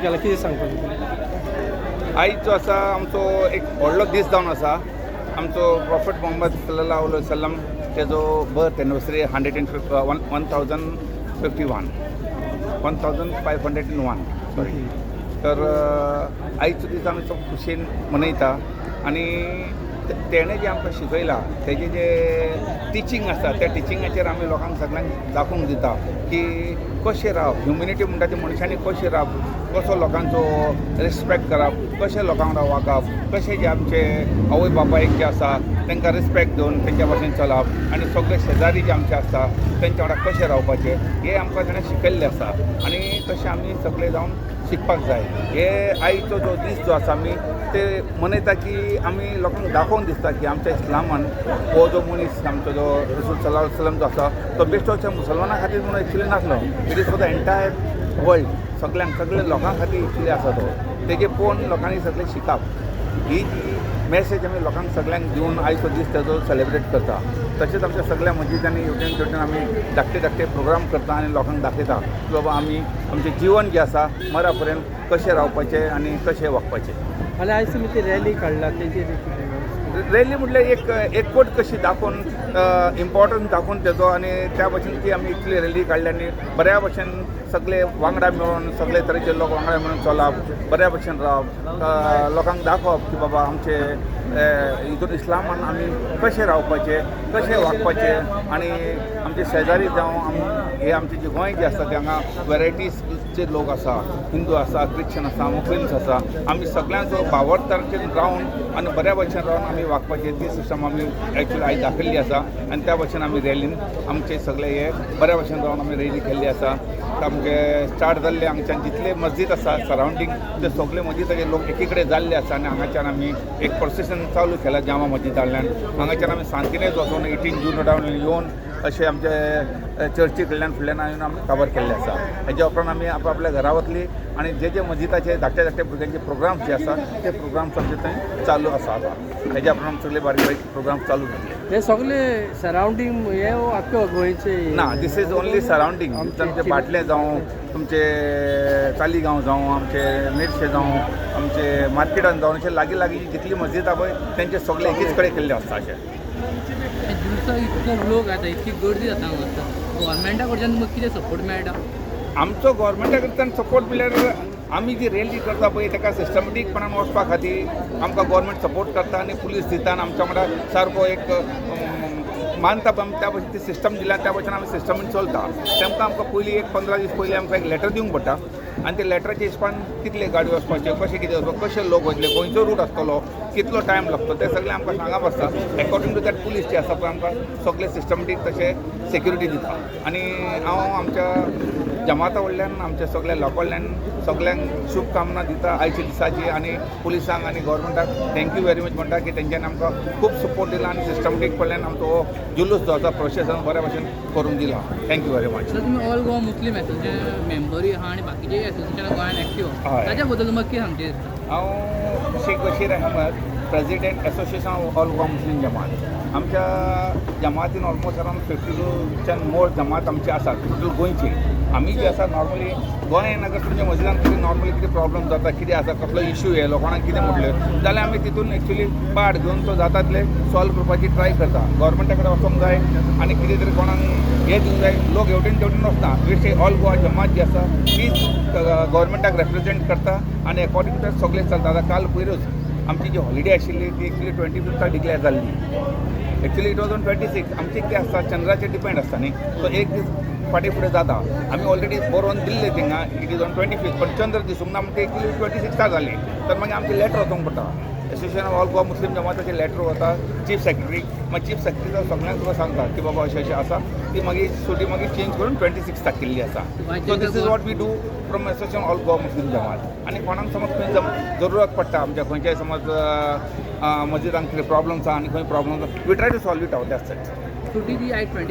केला कितें सांगता तुमी? आयज जो आसा आमचो एक व्हडलो दीस जावन आसा. आमचो प्रॉफेट मोहम्मद सल्लल्लाहु अलैहि वसल्लम तेजो बर्थ एनिवर्सरी 1501 सॉरी. तर आयचो दीस आमी खूब खुशयेन मनयता आनी तेणें जें आमकां शिकयलां तेजें जें टिचींग आसा त्या टिचिंगाचेर आमी लोकांक सगळ्यांक दाखोवंक दिता की कशें रावप, ह्युमॅनिटी म्हणटा ती मनशांनी कशें रावप, कसो लोकांचो रिस्पेक्ट करप, कशें लोकांक वांगडा वागप, कशें जे आमचे आवय बापायक जे आसा तांकां रिस्पेक्ट दिवन तेंच्या भाशेन चलप आनी सगळे शेजारी जे आमचे आसता तेंच्या वांगडा कशें रावपाचें हें आमकां ताणें शिकयल्लें आसा आनी तशें आमी सगळे जावन शिकपाक जाय. हे आयचो जो दीस जो आसा आमी ते मनयता की आमी लोकांक दाखोवन दिसता की आमच्या इस्लामान हो जो मनीस आमचो जो रसूल सल्लल्लाहु अलैहि वसल्लम जो आसा तो बेश्टो मुसलमाना खातीर म्हणून एक्चुली नासलो. It is for the entire world. सगळे लोकां खातीर एक्चुली आसा तो. तेजे पळोवन लोकांनी सगळे शिकप ही जी मॅसेज आमी लोकांक सगळ्यांक दिवन आयचो दीस तेजो सेलिब्रेट करता. तशेंच आमच्या सगळ्या मस्जिदांनी हेवटेन तेवटेन आमी धाकटे प्रोग्राम करता आनी लोकांक दाखयता की बाबा आमी आमचें जीवन जें आसा मरा पर्यंत कशें रावपाचें आनी कशें वागपाचें. आनी आयज तुमी ती रॅली काडला तेजेर रॅली म्हटल्यार एक एकवट कशी दाखोवन इम्पॉर्टन्स दाखोवन तेजो आनी त्या भाशेन ती आमी इतली रॅली काडली आनी बऱ्या भशेन सगळे वांगडा मेळून सगळे तरेचे लोक वांगडा मेळून चलप, बऱ्या भशेन रावप, लोकांक दाखोवप की बाबा आमचे हितून इस्लामान आमी कशें रावपाचें, कशें वागपाचें आनी आमचे शेजारी जावं हे आमचे जे गोंय जे आसा ते हांगा वेरायटीजचे लोक आसा, हिंदू आसा, क्रिश्चन आसा, मुस्लिम्स आसा, आमी सगळ्यांचो भावार्थाचेर रावन आनी बऱ्या भशेन रावन आमी वागपाचें ती सिस्टम आमी एक्चुली आयज दाखयल्ली आसा आनी त्या भशेन आमी रॅलीन आमचे सगळे हे बऱ्या भशेन रावन आमी रॅली केल्ली आसा. आमचे स्टार्ट जाल्ले हांगच्यान जितले मस्जीद आसा सरावंडींग ते सगळे मस्जिदाचे लोक एकी कडेन जाल्ले आसा आनी हांगाच्यान आमी एक प्रोसेशन चालू केला जामा मस्जिदांतल्यान. हांगाच्यान आमी सांतिनेज वचून 18 जून रोडावन येवन अशें आमचे चर्ची कडल्यान फुडल्यान येवन आमी कवर केल्ले आसा. हेज्या उपरांत आमी आपल्या घरा वतली आनी जे मस्जिदाचे धाकटे भुरग्यांचे प्रोग्राम्स जे आसा ते प्रोग्राम्स आमचे थंय चालू आसा आतां. हेज्या उपरांत सगळे बारीक प्रोग्राम्स चालू जातले. हे सगळे सरावंडींग हे आख्यो गोंयचे ना, दीस इज ओन्ली सरावंडींग. आमचे बाटले जावं, तुमचे तालिगांव जावं, आमचे मेर्शे जावं, आमचे मार्केटान जावं, अशे लागीं जितली मस्जिद आहा पळय तेंचे सगळे एकीच कडेन केल्ले आसता. अशें दिवसा इतले लोक येता, इतकी गर्दी जाता हांगा. गव्हर्मेंटा कडच्यान तुमकां कितें सपोर्ट मेळटा? आमचो गव्हर्मेंटा कडच्यान सपोर्ट म्हळ्यार आमी जी रॅली करता पळय ताका सिस्टमॅटीकपणान वचपा खातीर आमकां गव्हर्मेंट सपोर्ट करता आनी पुलीस दिता आनी आमच्या वांगडा सारको एक मानता त्या भशेन ती सिस्टम दिल्या त्या भशेन आमी सिस्टमीन चलता. तेमकां आमकां पयलीं एक 15 दीस पयलीं आमकां एक लेटर दिवंक पडटा आनी ते लेटराच्या हिशपान कितले गाडी वचपाचे, कशें कितें वचपाक, कशे लोक वयतले, खंयचो रूट आसतलो, कितलो टायम लागतो ते सगळें आमकां सांगप आसता. एकॉर्डिंग टू दॅट पुलीस जे आसा पळय आमकां सगळे सिस्टमॅटीक तशे सेक्युरिटी दिता. आनी हांव आमच्या जमाता कडल्यान आमच्या सगळ्या लोकांकडल्यान सगळ्यांक शुभकामना दिता आयच्या दिसाची आनी पुलिसांक आनी गव्हर्मेंटाक थँक्यू व्हेरी मच म्हणटा की तेंच्यांनी आमकां खूब सपोर्ट दिला आनी सिस्टमॅटीकपणान आमचो हो जुलूस जो आसा प्रोसेसन बऱ्या भशेन करून दिला. Thank you very much. सर, तुमी ऑल गोवा मुस्लीम एसोसिएशन मेंबरूय आहा आनी बाकीचे एसोसिएशनां गोंयांत एक्टीव. ताच्या बद्दल तुमकां कितें सांगचें दिसता? हांव Sheikh Bashir Ahmed, president association of all Goa Muslim Jamaat. आमच्या जमातीन ऑलमोस्ट अरावंड 52च्यान मोर जमात आमचे आसात टोटल गोंयची. आमी जे आसा नॉर्मली गोंयान अगर तुमच्या मस्जिदान कितें नॉर्मली कितें प्रॉब्लम जाता, कितें आसा, कसलो इश्यू येयलो, कोणाक कितें म्हटलें जाल्यार आमी तितून एक्चुली पार्ट घेवन तो जाता तितले सॉल्व करपाची ट्राय करता. गव्हर्मेंटा कडेन वचोंक जाय आनी कितें तरी कोणाक हें दिवंक जाय. लोक हेवटेन तेवटेन वचना. विशे ऑल गोवा जमात जी आसा तीच गव्हर्मेंटाक रेप्रेजेंट करता आनी अकॉर्डिंग टू सगळें चलता. आतां काल पयरूच आमची जी हॉलिडे आशिल्ली ती एक्चुली 25 डिक्लेअर जाल्ली. Actually it was on 26. आमचे कितें आसता चंद्राचेर डिपेंड आसता न्ही. सो एक दीस फाटीं फुडें जाता. आमी ऑलरेडी बरोवन दिल्ले थिंगा इट इज ऑन 25 पण चंद्र दिसूंक ना म्हणटा एक्चुली 26 जाली. तर मागीर आमचें लेटर वचोंक पडटा. Association of all Goa Muslim जमाताचें लेटर वता चीफ सेक्रेटरी. मागीर चीफ सेक्रेटरी सगळ्यांक तुका सांगता की बाबा अशें आसा. ती मागीर सुटी मागीर चेंज करून 26 केल्ली आसा. So this is what we do from association all Goa Muslim Jamaat. आनी कोणाक समज खंय जरुरत पडटा आमच्या खंयच्याय समज मस्जिदांक कितें प्रॉब्लम्स आहा आनी खंय problems we try to solve it out. That's it. सुटी ती आयज